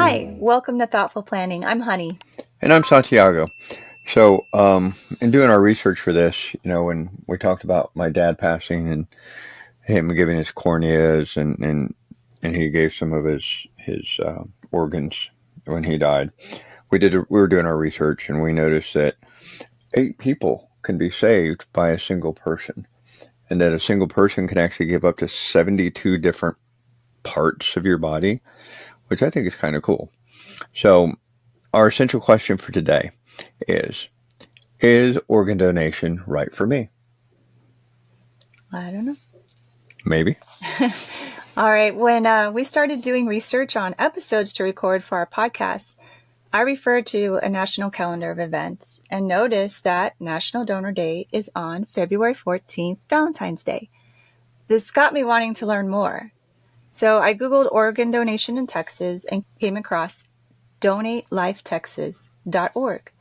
Hi, welcome to Thoughtful Planning. I'm Honey. And I'm Santiago. So, in doing our research for this, when we talked about my dad passing and him giving his corneas and he gave some of his organs when he died, we were doing our research and we noticed that 8 people can be saved by a single person, and that a single person can actually give up to 72 different parts of your body, which I think is kind of cool. So, our essential question for today is organ donation right for me? I don't know. Maybe. All right, when we started doing research on episodes to record for our podcast, I referred to a national calendar of events and noticed that National Donor Day is on February 14th, Valentine's Day. This got me wanting to learn more. So I Googled organ donation in Texas and came across donatelifetexas.org.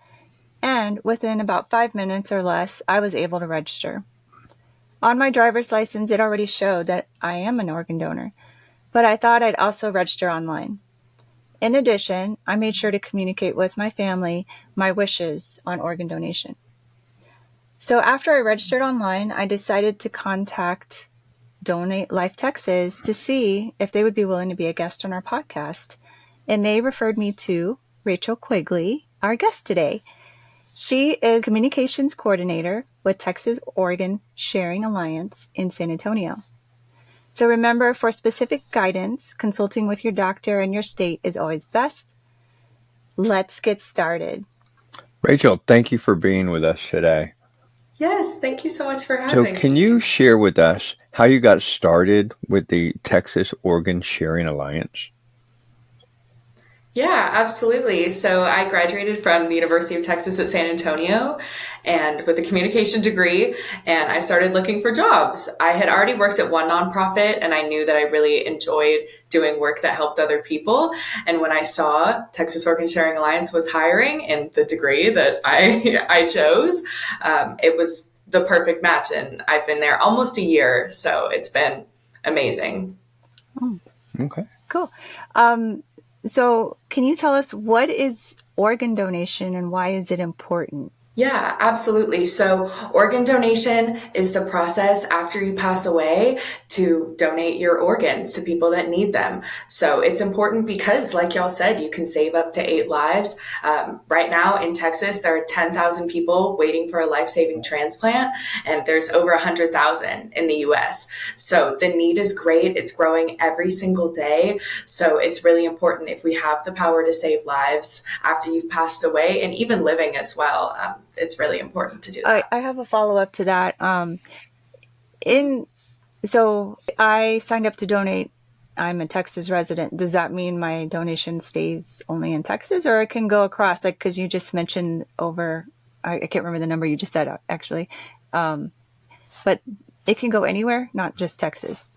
And within about 5 minutes or less, I was able to register. On my driver's license, it already showed that I am an organ donor, but I thought I'd also register online. In addition, I made sure to communicate with my family my wishes on organ donation. So after I registered online, I decided to contact Donate Life Texas to see if they would be willing to be a guest on our podcast. And they referred me to Rachel Quigley, our guest today. She is communications coordinator with Texas Organ Sharing Alliance in San Antonio. So remember, for specific guidance, consulting with your doctor and your state is always best. Let's get started. Rachel, thank you for being with us today. Yes, thank you so much for So, having can me. you share with us how you got started with the Texas Organ Sharing Alliance? Yeah, absolutely. So I graduated from the University of Texas at San Antonio and with a communication degree, and I started looking for jobs. I had already worked at one nonprofit and I knew that I really enjoyed doing work that helped other people. And when I saw Texas Organ Sharing Alliance was hiring in the degree that I chose, it was the perfect match. And I've been there almost a year, so it's been amazing. Oh, Okay. cool. So can you tell us, what is organ donation and why is it important? Yeah, absolutely. So organ donation is the process after you pass away to donate your organs to people that need them. So it's important because, like y'all said, you can save up to 8 lives. Right now in Texas, there are 10,000 people waiting for a life-saving transplant, and there's over 100,000 in the US. So the need is great. It's growing every single day. So it's really important, if we have the power to save lives after you've passed away and even living as well. It's really important to do that. I have a follow-up to that. So I signed up to donate. I'm a Texas resident. Does that mean my donation stays only in Texas, or it can go across? Like, because you just mentioned I can't remember the number you just said, actually. But it can go anywhere, not just Texas.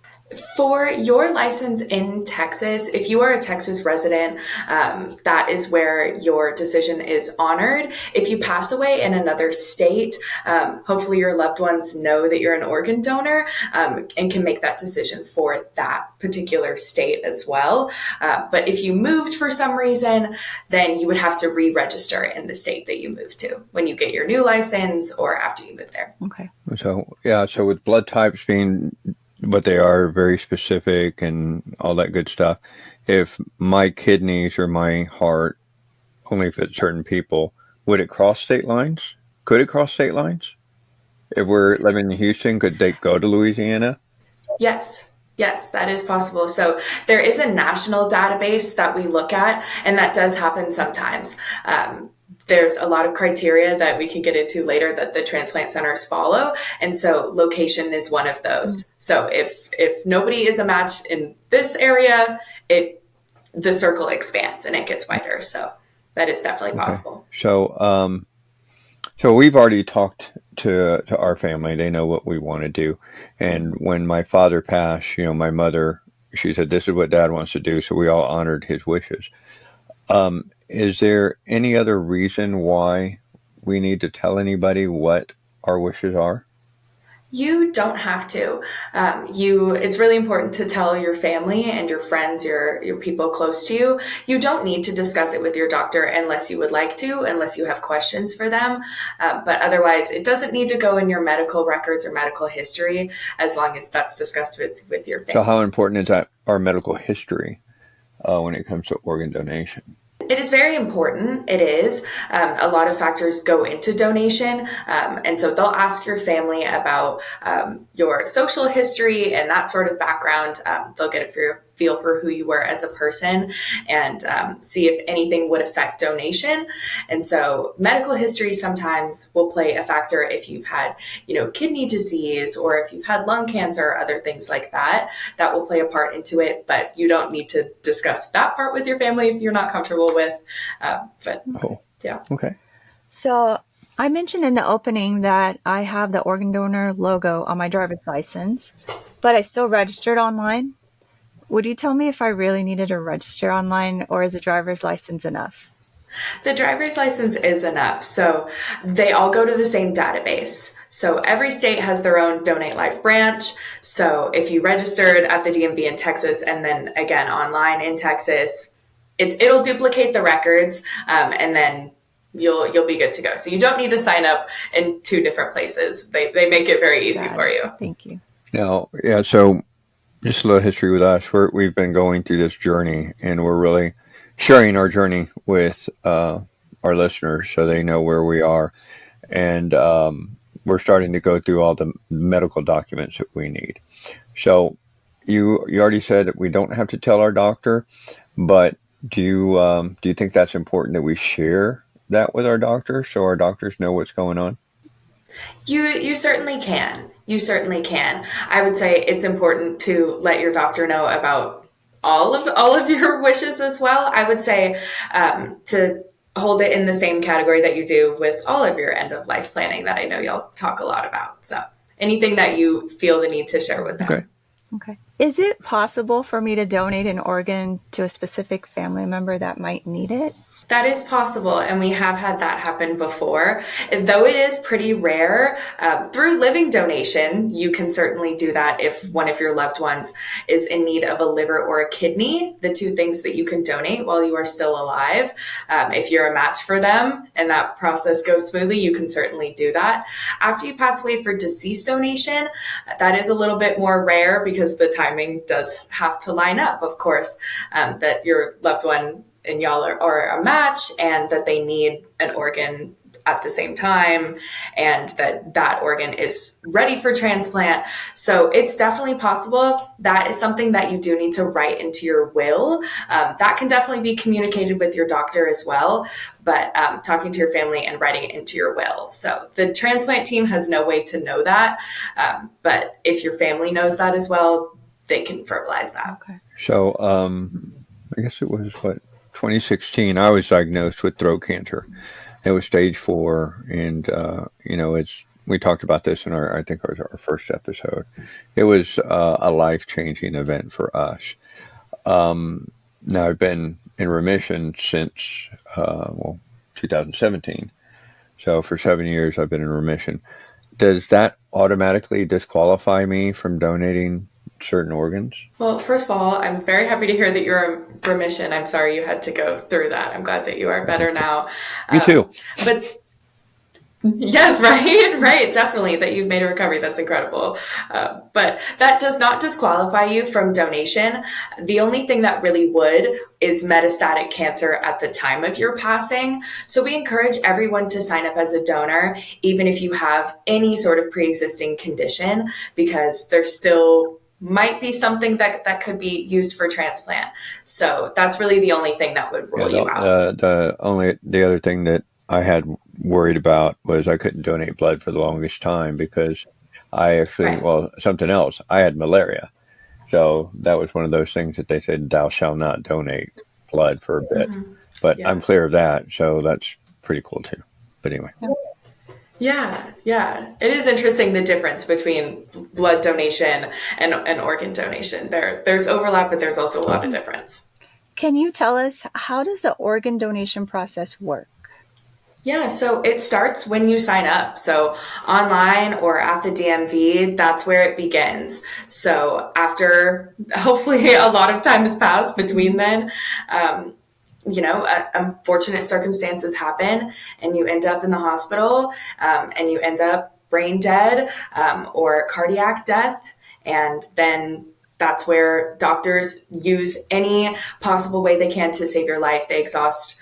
For your license in Texas, if you are a Texas resident, that is where your decision is honored. If you pass away in another state, hopefully your loved ones know that you're an organ donor, and can make that decision for that particular state as well. But if you moved for some reason, then you would have to re-register in the state that you moved to when you get your new license or after you move there. Okay. So with blood types being what they are, very specific and all that good stuff, if my kidneys or my heart only fit certain people, would it cross state lines? Could it cross state lines? If we're living in Houston, could they go to Louisiana? Yes, that is possible. So there is a national database that we look at, and that does happen sometimes. There's a lot of criteria that we can get into later that the transplant centers follow. And so location is one of those. So if nobody is a match in this area, the circle expands and it gets wider. So that is definitely possible. So we've already talked to our family. They know what we want to do. And when my father passed, my mother, she said, this is what Dad wants to do. So we all honored his wishes. Is there any other reason why we need to tell anybody what our wishes are? You don't have to. It's really important to tell your family and your friends, your people close to you. You don't need to discuss it with your doctor unless you would like to, unless you have questions for them. But otherwise, it doesn't need to go in your medical records or medical history as long as that's discussed with your So how family. important is that our medical history when it comes to organ donation? It is very important. It is. A lot of factors go into donation. And so they'll ask your family about your social history and that sort of background. They'll get a feel for who you were as a person and see if anything would affect donation. And so medical history sometimes will play a factor if you've had, kidney disease or if you've had lung cancer or other things like that. That will play a part into it, but you don't need to discuss that part with your family if you're not comfortable with. But Oh, yeah. okay. So I mentioned in the opening that I have the organ donor logo on my driver's license, but I still registered online. Would you tell me if I really needed to register online, or is a driver's license enough? The driver's license is enough. So they all go to the same database. So every state has their own Donate Life branch. So if you registered at the DMV in Texas and then again online in Texas, it'll duplicate the records, and then you'll be good to go. So you don't need to sign up in two different places. They make it very easy Got for it. you. Thank you. Now, yeah, so just a little history with us. We've been going through this journey, and we're really sharing our journey with our listeners so they know where we are. And we're starting to go through all the medical documents that we need. So you already said that we don't have to tell our doctor, but do you think that's important that we share that with our doctor so our doctors know what's going on? You certainly can. You certainly can. I would say it's important to let your doctor know about all of your wishes as well. I would say to hold it in the same category that you do with all of your end of life planning that I know y'all talk a lot about. So anything that you feel the need to share with Okay. them. Okay. Is it possible for me to donate an organ to a specific family member that might need it? That is possible, and we have had that happen before. And though it is pretty rare, through living donation, you can certainly do that if one of your loved ones is in need of a liver or a kidney, the two things that you can donate while you are still alive. If you're a match for them and that process goes smoothly, you can certainly do that. After you pass away for deceased donation, that is a little bit more rare because the timing does have to line up, of course, that your loved one and y'all are a match and that they need an organ at the same time and that organ is ready for transplant. So it's definitely possible. That is something that you do need to write into your will. That can definitely be communicated with your doctor as well, but talking to your family and writing it into your will. So the transplant team has no way to know that, but if your family knows that as well, they can verbalize that. Okay. So I guess it was 2016. I was diagnosed with throat cancer. It was stage 4, and it's we talked about this in I think it was our first episode. It was a life changing event for us. Now I've been in remission since 2017. So for 7 years I've been in remission. Does that automatically disqualify me from donating certain organs? Well, first of all, I'm very happy to hear that you're in remission. I'm sorry you had to go through that. I'm glad that you are better now. Me too. But yes, right, definitely that you've made a recovery. That's incredible. But that does not disqualify you from donation. The only thing that really would is metastatic cancer at the time of your passing. So we encourage everyone to sign up as a donor, even if you have any sort of pre-existing condition, because there's still might be something that could be used for transplant. So that's really the only thing that would rule you out. The other thing that I had worried about was I couldn't donate blood for the longest time because I actually, Right. well, something else. I had malaria. So that was one of those things that they said, thou shalt not donate blood for a bit. But I'm Yeah. clear of that. So that's pretty cool too. But anyway. Yeah. It is interesting the difference between blood donation and organ donation. There's overlap, but there's also a lot of difference. Can you tell us, how does the organ donation process work? Yeah, so it starts when you sign up. So online or at the DMV, that's where it begins. So after hopefully a lot of time has passed between then, um, unfortunate circumstances happen and you end up in the hospital, and you end up brain dead, or cardiac death. And then that's where doctors use any possible way they can to save your life. They exhaust,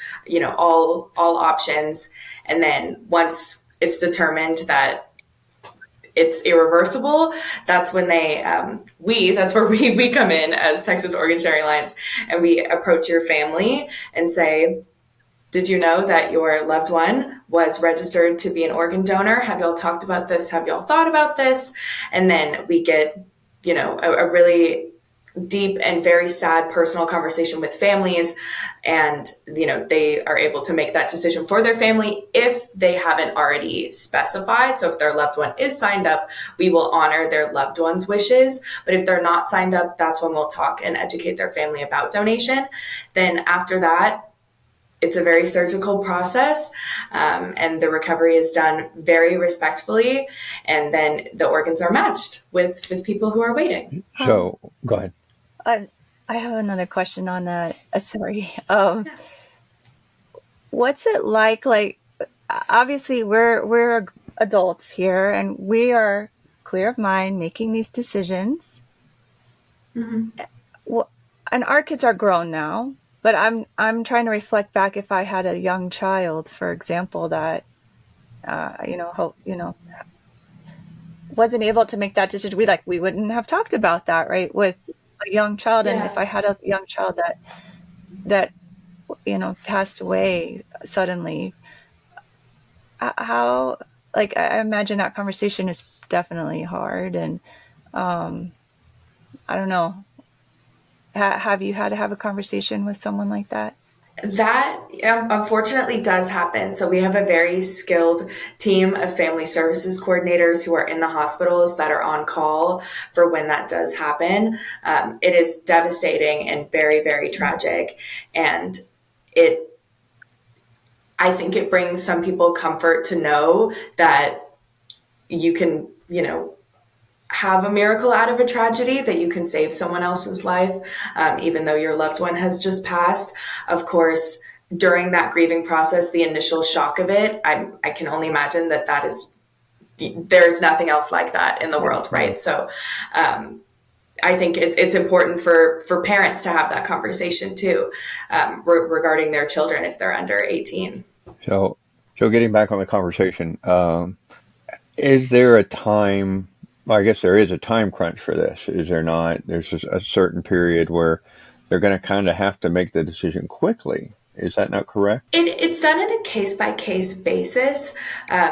all options. And then once it's determined that it's irreversible, that's when that's where we come in as Texas Organ Sharing Alliance, and we approach your family and say, did you know that your loved one was registered to be an organ donor? Have y'all talked about this? Have y'all thought about this? And then we get, a really deep and very sad personal conversation with families, and they are able to make that decision for their family if they haven't already specified. So if their loved one is signed up, we will honor their loved one's wishes. But if they're not signed up, that's when we'll talk and educate their family about donation. Then after that, it's a very surgical process, and the recovery is done very respectfully, and then the organs are matched with people who are waiting. So go ahead. I, I have another question on that. Sorry. What's it like? Like, obviously, we're adults here, and we are clear of mind, making these decisions. Mm-hmm. Well, and our kids are grown now, but I'm trying to reflect back if I had a young child, for example, that wasn't able to make that decision. We wouldn't have talked about that, right, with a young child. And if Yeah. I had a young child that passed away suddenly, how, like, I imagine that conversation is definitely hard. And I don't know. Have you had to have a conversation with someone like that? That unfortunately does happen. So we have a very skilled team of family services coordinators who are in the hospitals that are on call for when that does happen. It is devastating and very, very tragic. And it, I think it brings some people comfort to know that you can, have a miracle out of a tragedy, that you can save someone else's life, even though your loved one has just passed. Of course, during that grieving process, the initial shock of it, I can only imagine that there's nothing else like that in the world, right? So I think it's important for parents to have that conversation too, regarding their children if they're under 18. So, so getting back on the conversation, is there a time? Well, I guess there is a time crunch for this. Is there not? There's a certain period where they're going to kind of have to make the decision quickly. Is that not correct? It's done in a case by case basis.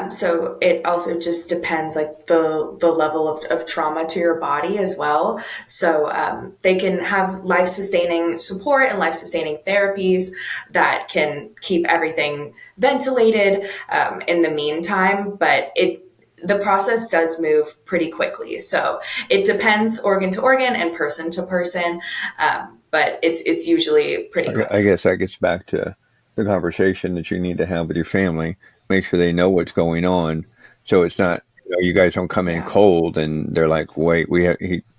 So it also just depends, like the level of trauma to your body as well. So they can have life sustaining support and life sustaining therapies that can keep everything ventilated in the meantime. But the process does move pretty quickly. So it depends organ to organ and person to person. But it's usually pretty quick. I guess that gets back to the conversation that you need to have with your family. Make sure they know what's going on, so it's not you guys don't come in Yeah. cold and they're like, "Wait,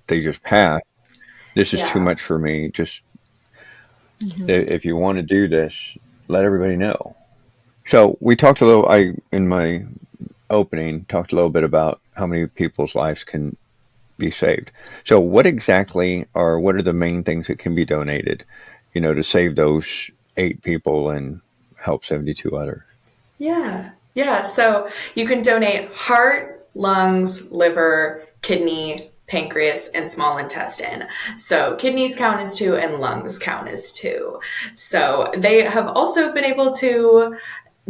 they just passed. This is too Yeah. much for me." Just Mm-hmm. if you want to do this, let everybody know. So we talked a little. I in my opening talked a little bit about how many people's lives can be saved. So what are the main things that can be donated, to save those 8 people and help 72 others? Yeah. Yeah. So you can donate heart, lungs, liver, kidney, pancreas, and small intestine. So kidneys count as two and lungs count as two. So they have also been able to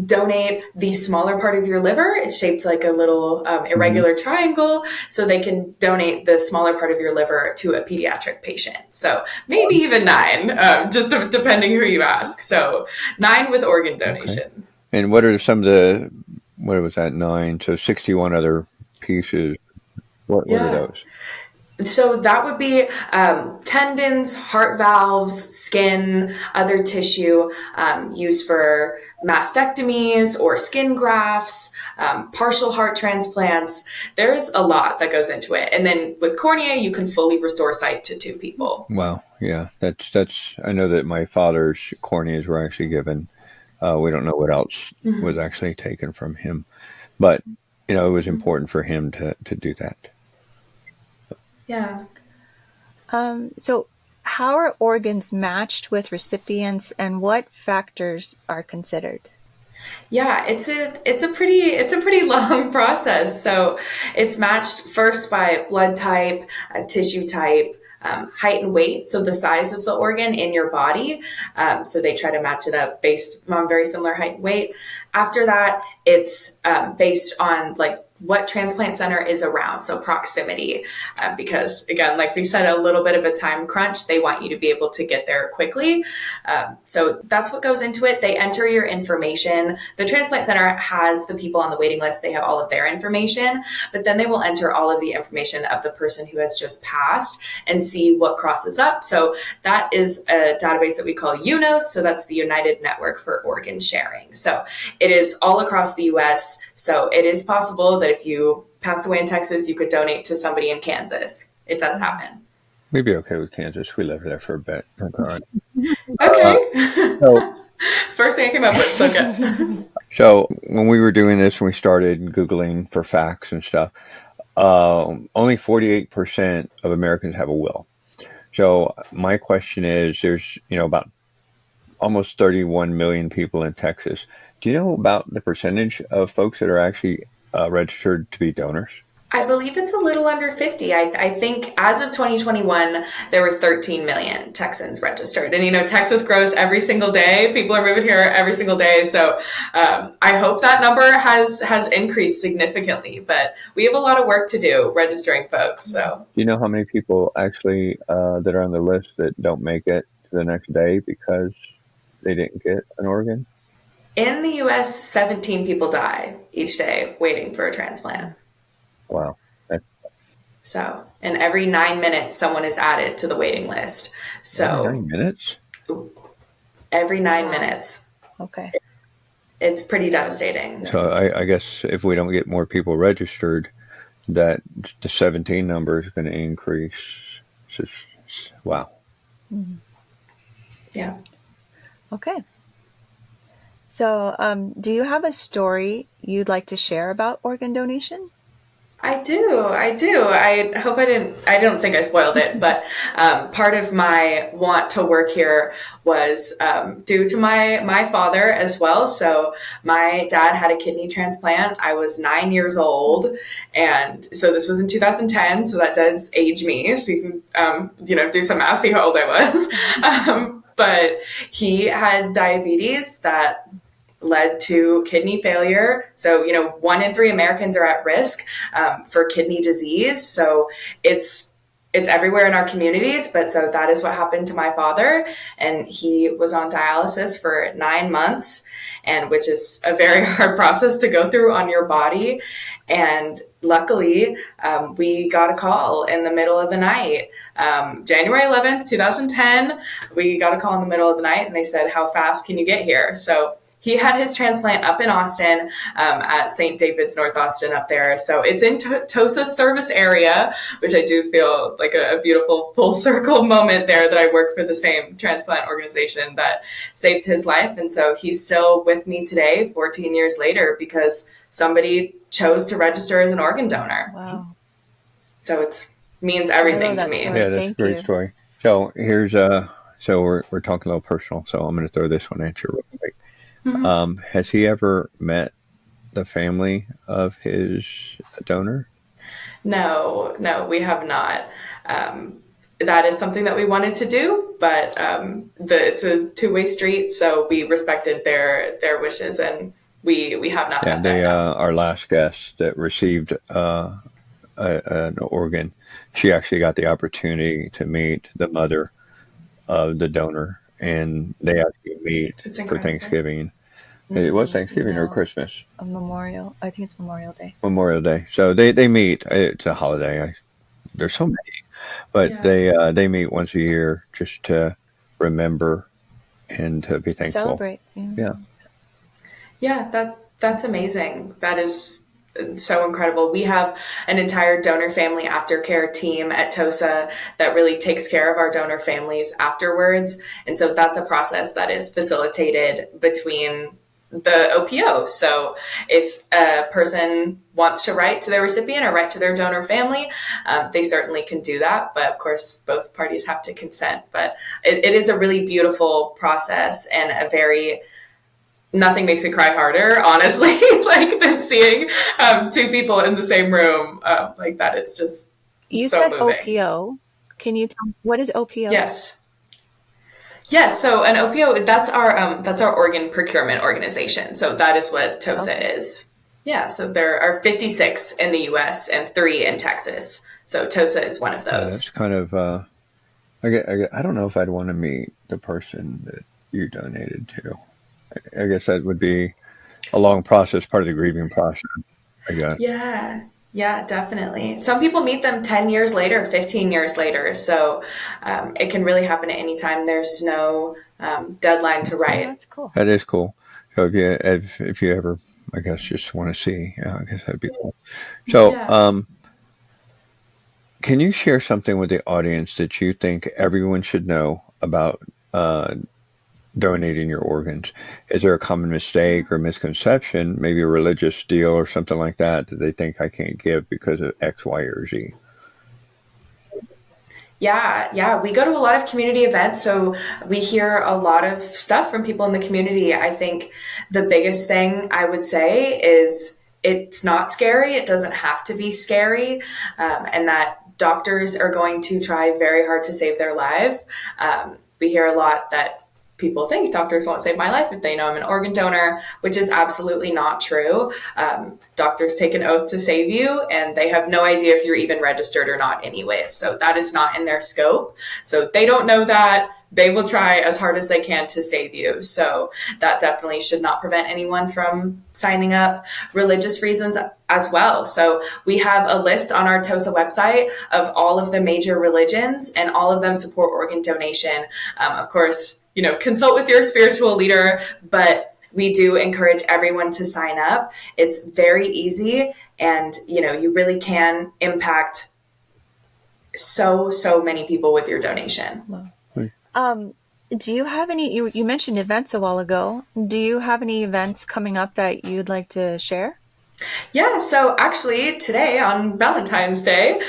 donate the smaller part of your liver. It's shaped like a little Mm-hmm. irregular triangle. So they can donate the smaller part of your liver to a pediatric patient. So maybe even 9, just depending who you ask. So 9 with organ Okay. donation. And what are some of the, what was that, 9? So 61 other pieces. What are Yeah. those? So that would be tendons, heart valves, skin, other tissue used for mastectomies or skin grafts, partial heart transplants. There's a lot that goes into it. And then with cornea, you can fully restore sight to two people. Wow. Yeah. That's. I know that my father's corneas were actually given. We don't know what else was Mm-hmm. actually taken from him, but it was important for him to do that. Yeah. So, how are organs matched with recipients, and what factors are considered? Yeah, it's a pretty long process. So it's matched first by blood type, tissue type, height and weight, so the size of the organ in your body. So they try to match it up based on very similar height and weight. After that, it's based on like what transplant center is around, so proximity, because again, like we said, a little bit of a time crunch. They want you to be able to get there quickly. So that's what goes into it. They enter your information. The transplant center has the people on the waiting list. They have all of their information, but then they will enter all of the information of the person who has just passed and see what crosses up. So that is a database that we call UNOS. So that's the United Network for Organ Sharing. So it is all across the US. So it is possible that if you passed away in Texas, you could donate to somebody in Kansas. It does happen. We'd be okay with Kansas. We lived there for a bit. Okay. Uh, Okay. so, First thing I came up with, so good. so when we were doing this and we started Googling for facts and stuff, only 48% of Americans have a will. So my question is, there's about almost 31 million people in Texas. Do you know about the percentage of folks that are actually registered to be donors? I believe it's a little under 50. I think as of 2021, there were 13 million Texans registered. And, Texas grows every single day. People are moving here every single day. So I hope that number has increased significantly. But we have a lot of work to do registering folks. So Do you know how many people actually that are on the list that don't make it to the next day because they didn't get an organ? in the US, 17 people die each day waiting for a transplant. Wow. That's So, and every 9 minutes, someone is added to the waiting list. every So 9 minutes? every nine Wow. minutes, Okay. it's pretty devastating. So I guess if we don't get more people registered, that the 17 number is going to increase. So, wow. Yeah. Okay. So, do you have a story you'd like to share about organ donation? I do. I hope I don't think I spoiled it, but part of my want to work here was due to my father as well. So my dad had a kidney transplant. I was 9 years old. And so this was in 2010. So that does age me. So you can, do some math, see how old I was. But he had diabetes that led to kidney failure. So, 1 in 3 Americans are at risk for kidney disease. So it's everywhere in our communities. But so that is what happened to my father. And he was on dialysis for 9 months, and which is a very hard process to go through on your body. And luckily, we got a call in the middle of the night. January 11th, 2010, we got a call in the middle of the night and they said, "How fast can you get here?" So he had his transplant up in Austin at St. David's, North Austin up there. So it's in Tosa's service area, which I do feel like a beautiful full circle moment there that I work for the same transplant organization that saved his life. And so he's still with me today, 14 years later, because somebody chose to register as an organ donor. Wow. So it means everything to that me. story. Yeah, that's Thank a great you. story. So here's so we're talking a little personal. So I'm going to throw this one at you real quick. Mhm. Has he ever met the family of his donor? No, we have not. That is something that we wanted to do, but it's a two-way street, so we respected their wishes, and we have not Yeah, met them. No. our last guest that received an organ, she actually got the opportunity to meet the mother of the donor, and they actually meet It's for incredible. Thanksgiving. It was Thanksgiving or No, Christmas, a memorial. I think it's Memorial Day. Memorial Day. So they meet. It's a holiday. There's so many. but Yeah. they meet once a year just to remember and to be thankful. Celebrate. Yeah. Yeah. Yeah, that's amazing. That is so incredible. We have an entire donor family aftercare team at TOSA that really takes care of our donor families afterwards. And so that's a process that is facilitated between the OPO. So if a person wants to write to their recipient or write to their donor family, they certainly can do that. But of course, both parties have to consent. But it is a really beautiful process and a very nothing makes me cry harder, honestly, like than seeing two people in the same room like that. It's just You so said moving. OPO. Can you tell me what is OPO? Yes. Yes, so an OPO, that's our organ procurement organization. So that is what TOSA Okay. is. Yeah, so there are 56 in the US and 3 in Texas. So TOSA is one of Yeah, that's those. kind of. I don't know if I'd want to meet the person that you donated to. I guess that would be a long process, part of the grieving process. I got. Yeah, yeah, definitely. Some people meet them 10 years later, 15 years later. So it can really happen at any time. There's no deadline to Oh, write. that's cool. That is cool. So if you ever, I guess, just want to see, I guess that'd be cool. So, Yeah. can you share something with the audience that you think everyone should know about donating your organs? Is there a common mistake or misconception, maybe a religious deal or something like that, that they think I can't give because of X, Y, or Z? Yeah, yeah. We go to a lot of community events, so we hear a lot of stuff from people in the community. I think the biggest thing I would say is it's not scary. It doesn't have to be scary, and that doctors are going to try very hard to save their life. We hear a lot that people think doctors won't save my life if they know I'm an organ donor, which is absolutely not true. Doctors take an oath to save you, and they have no idea if you're even registered or not, anyways. So that is not in their scope. So they don't know that. They will try as hard as they can to save you. So that definitely should not prevent anyone from signing up. Religious reasons as well. So we have a list on our TOSA website of all of the major religions, and all of them support organ donation. Of course, consult with your spiritual leader, but we do encourage everyone to sign up. It's very easy, and you really can impact so many people with your donation. Wow. Do you have any, you mentioned events a while ago. Do you have any events coming up that you'd like to share? Yeah, so actually today on Valentine's Day,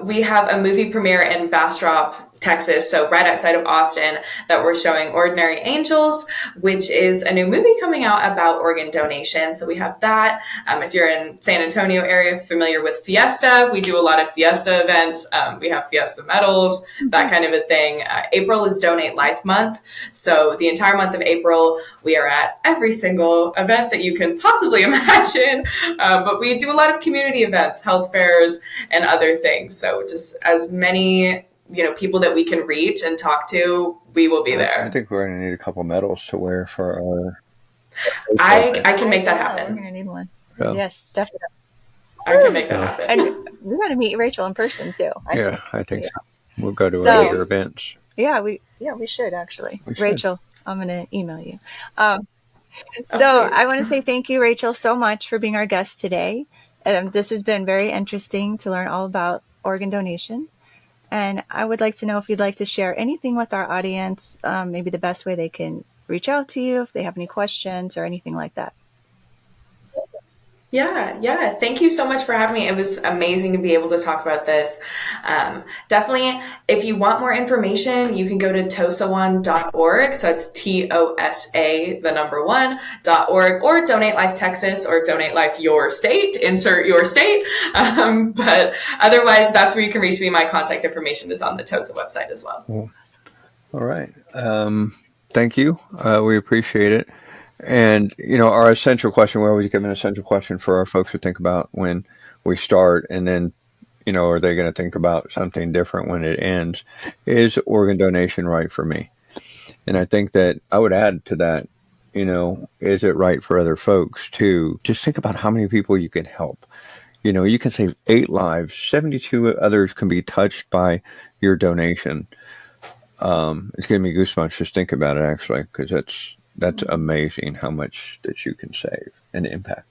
we have a movie premiere in Bastrop, Texas, so right outside of Austin, that we're showing Ordinary Angels, which is a new movie coming out about organ donation. So we have that. If you're in San Antonio area, familiar with Fiesta, we do a lot of Fiesta events. We have Fiesta medals, that kind of a thing. April is Donate Life Month. So the entire month of April, we are at every single event that you can possibly imagine. But we do a lot of community events, health fairs, and other things. So just as many people that we can reach and talk to, we will be there. I think we're going to need a couple medals to wear for our. I can make that We're happen. going to need one. Yeah. Yes, definitely. I can make that happen. And we got to meet Rachel in person too. I think so. We'll go to So- other events. Yeah, we should actually. We should. Rachel, I'm going to email you. please. I want to say thank you, Rachel, so much for being our guest today. This has been very interesting to learn all about organ donation. And I would like to know if you'd like to share anything with our audience, maybe the best way they can reach out to you if they have any questions or anything like that. Yeah. Thank you so much for having me. It was amazing to be able to talk about this. Definitely, if you want more information, you can go to tosa1.org. So it's TOSA, the number 1.org, or Donate Life Texas, or Donate Life Your State, insert your state. But otherwise, that's where you can reach me. My contact information is on the TOSA website as well. All right. Thank you. We appreciate it. And, our essential question, we always give an essential question for our folks to think about when we start, and then, are they going to think about something different when it ends? Is organ donation right for me? And I think that I would add to that, is it right for other folks too? Just think about how many people you can help. You can save 8 lives. 72 others can be touched by your donation. It's giving me goosebumps just think about it, actually, because that's amazing how much that you can save and impact.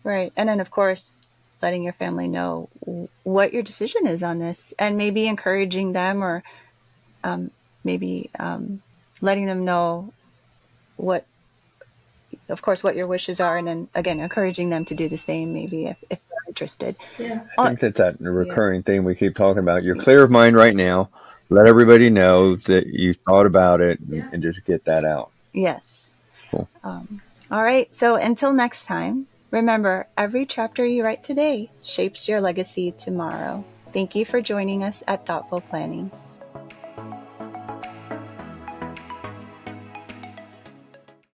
Right. And then, of course, letting your family know what your decision is on this, and maybe encouraging them, or maybe letting them know what, of course, what your wishes are, and then again encouraging them to do the same, maybe if they're interested. Yeah. I think that's that Yeah. recurring theme we keep talking about. You're clear of mind right now. Let everybody know that you thought about it, Yeah. and just get that out. Yes. Cool. All right. So until next time, remember, every chapter you write today shapes your legacy tomorrow. Thank you for joining us at Thoughtful Planning.